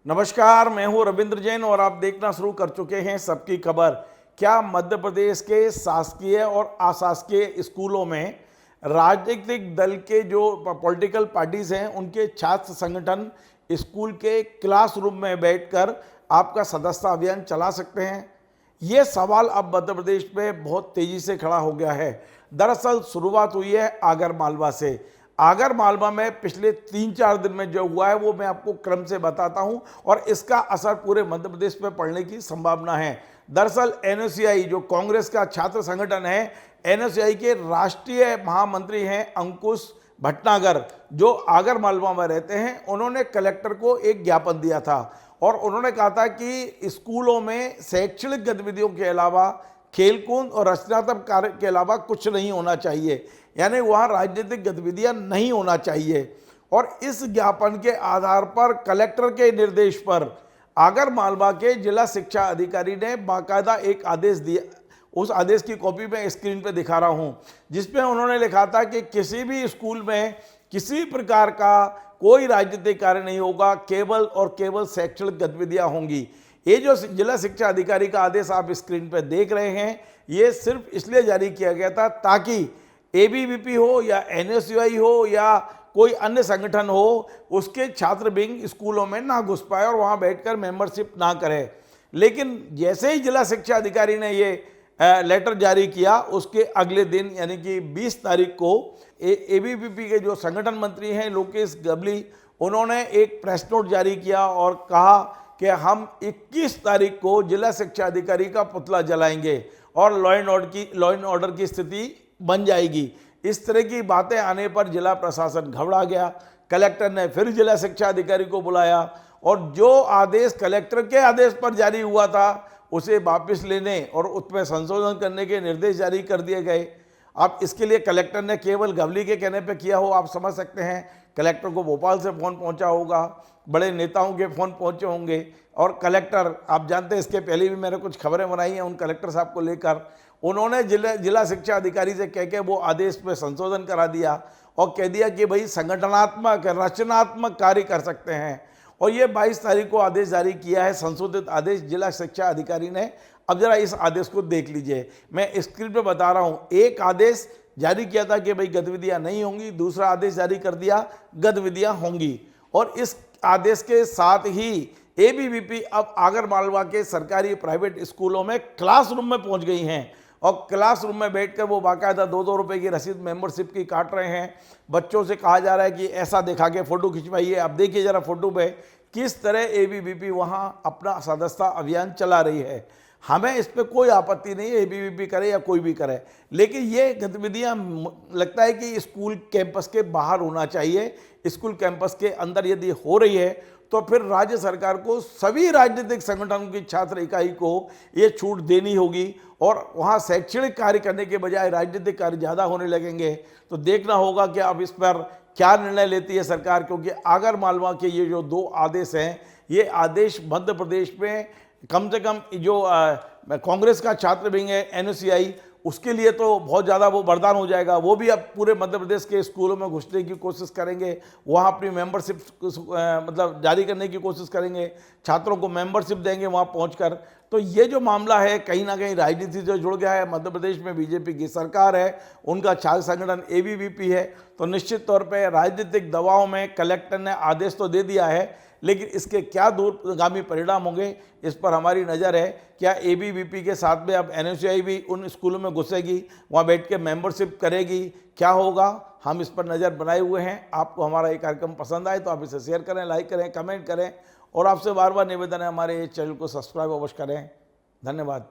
नमस्कार, मैं हूं रविंद्र जैन और आप देखना शुरू कर चुके हैं सबकी खबर। क्या मध्य प्रदेश के शासकीय और अशासकीय स्कूलों में राजनीतिक दल के जो पॉलिटिकल पार्टीज हैं उनके छात्र संगठन स्कूल के क्लासरूम में बैठकर आपका सदस्यता अभियान चला सकते हैं? ये सवाल अब मध्य प्रदेश में बहुत तेजी से खड़ा हो गया है। दरअसल शुरुआत हुई है आगर मालवा से। आगर मालवा में पिछले 3-4 दिन में जो हुआ है वो मैं आपको क्रम से बताता हूं और इसका असर पूरे मध्य प्रदेश में पड़ने की संभावना है। दरअसल एनएसयूआई जो कांग्रेस का छात्र संगठन है, एनएसयूआई के राष्ट्रीय महामंत्री हैं अंकुश भटनागर, जो आगर मालवा में रहते हैं, उन्होंने कलेक्टर को एक ज्ञापन दिया था और उन्होंने कहा था कि स्कूलों में शैक्षणिक गतिविधियों के अलावा खेलकूद और रचनात्मक कार्य के अलावा कुछ नहीं होना चाहिए, यानी वहाँ राजनीतिक गतिविधियां नहीं होना चाहिए। और इस ज्ञापन के आधार पर कलेक्टर के निर्देश पर आगर मालवा के जिला शिक्षा अधिकारी ने बाकायदा एक आदेश दिया। उस आदेश की कॉपी मैं स्क्रीन पे दिखा रहा हूँ, जिसमें उन्होंने लिखा था कि किसी भी स्कूल में किसी प्रकार का कोई राजनीतिक कार्य नहीं होगा, केवल और केवल शैक्षणिक गतिविधियां होंगी। ये जो जिला शिक्षा अधिकारी का आदेश आप स्क्रीन पर देख रहे हैं, ये सिर्फ इसलिए जारी किया गया था ताकि एबीवीपी हो या एनएसयूआई हो या कोई अन्य संगठन हो, उसके छात्र विंग स्कूलों में ना घुस पाए और वहां बैठकर मेंबरशिप ना करे। लेकिन जैसे ही जिला शिक्षा अधिकारी ने ये लेटर जारी किया, उसके अगले दिन यानी कि 20 तारीख को एबीवीपी के जो संगठन मंत्री हैं लोकेश गबली, उन्होंने एक प्रेस नोट जारी किया और कहा कि हम 21 तारीख को जिला शिक्षा अधिकारी का पुतला जलाएंगे और लॉ एंड ऑर्डर की स्थिति बन जाएगी। इस तरह की बातें आने पर जिला प्रशासन घबरा गया। कलेक्टर ने फिर जिला शिक्षा अधिकारी को बुलाया और जो आदेश कलेक्टर के आदेश पर जारी हुआ था उसे वापस लेने और उसमें संशोधन करने के निर्देश जारी कर दिए गए। अब इसके लिए कलेक्टर ने केवल गवली के कहने पर किया हो, आप समझ सकते हैं। कलेक्टर को भोपाल से फ़ोन पहुंचा होगा, बड़े नेताओं के फ़ोन पहुंचे होंगे और कलेक्टर, आप जानते हैं इसके पहले भी मैंने कुछ खबरें बनाई हैं उन कलेक्टर साहब को लेकर, उन्होंने जिला शिक्षा अधिकारी से कह के वो आदेश में संशोधन करा दिया और कह दिया कि भाई संगठनात्मक रचनात्मक कार्य कर सकते हैं। और ये 22 तारीख को आदेश जारी किया है, संशोधित आदेश जिला शिक्षा अधिकारी ने। अब जरा इस आदेश को देख लीजिए, मैं स्क्रीन पे बता रहा हूँ। एक आदेश जारी किया था कि भाई गतिविधियां नहीं होंगी, दूसरा आदेश जारी कर दिया गतिविधियां होंगी। और इस आदेश के साथ ही एबीवीपी अब आगर मालवा के सरकारी प्राइवेट स्कूलों में क्लासरूम में पहुंच गई हैं और क्लासरूम में बैठकर वो बाकायदा 2-2 रुपए की रसीद मेंबरशिप की काट रहे हैं। बच्चों से कहा जा रहा है कि ऐसा दिखा के फ़ोटो खिंचवाइए। आप देखिए ज़रा फोटो पे किस तरह एबीवीपी वहाँ अपना सदस्यता अभियान चला रही है। हमें इस पर कोई आपत्ति नहीं है, एबीवीपी करे या कोई भी करे, लेकिन ये गतिविधियाँ लगता है कि स्कूल कैंपस के बाहर होना चाहिए। स्कूल कैंपस के अंदर यदि हो रही है तो फिर राज्य सरकार को सभी राजनीतिक संगठनों की छात्र इकाई को ये छूट देनी होगी और वहाँ शैक्षणिक कार्य करने के बजाय राजनीतिक कार्य ज़्यादा होने लगेंगे। तो देखना होगा कि अब इस पर क्या निर्णय लेती है सरकार, क्योंकि आगर मालवा के ये जो 2 आदेश हैं, ये आदेश मध्य प्रदेश में कम से कम जो कांग्रेस का छात्र विंग है एनएसयूआई, उसके लिए तो बहुत ज़्यादा वो वरदान हो जाएगा। वो भी अब पूरे मध्य प्रदेश के स्कूलों में घुसने की कोशिश करेंगे, वहाँ अपनी मेंबरशिप मतलब जारी करने की कोशिश करेंगे, छात्रों को मेंबरशिप देंगे वहाँ पहुंचकर। तो ये जो मामला है कहीं ना कहीं राजनीति से जुड़ गया है। मध्य प्रदेश में बीजेपी की सरकार है, उनका छात्र संगठन एबीवीपी है, तो निश्चित तौर पर राजनीतिक दबाव में कलेक्टर ने आदेश तो दे दिया है, लेकिन इसके क्या दूरगामी परिणाम होंगे इस पर हमारी नज़र है। क्या एबीवीपी के साथ में अब एनएसयूआई भी उन स्कूलों में घुसेगी, वहाँ बैठ के मेंबरशिप करेगी, क्या होगा, हम इस पर नज़र बनाए हुए हैं। आपको हमारा ये कार्यक्रम पसंद आए तो आप इसे शेयर करें, लाइक करें, कमेंट करें और आपसे बार बार निवेदन है हमारे चैनल को सब्सक्राइब अवश्य करें। धन्यवाद।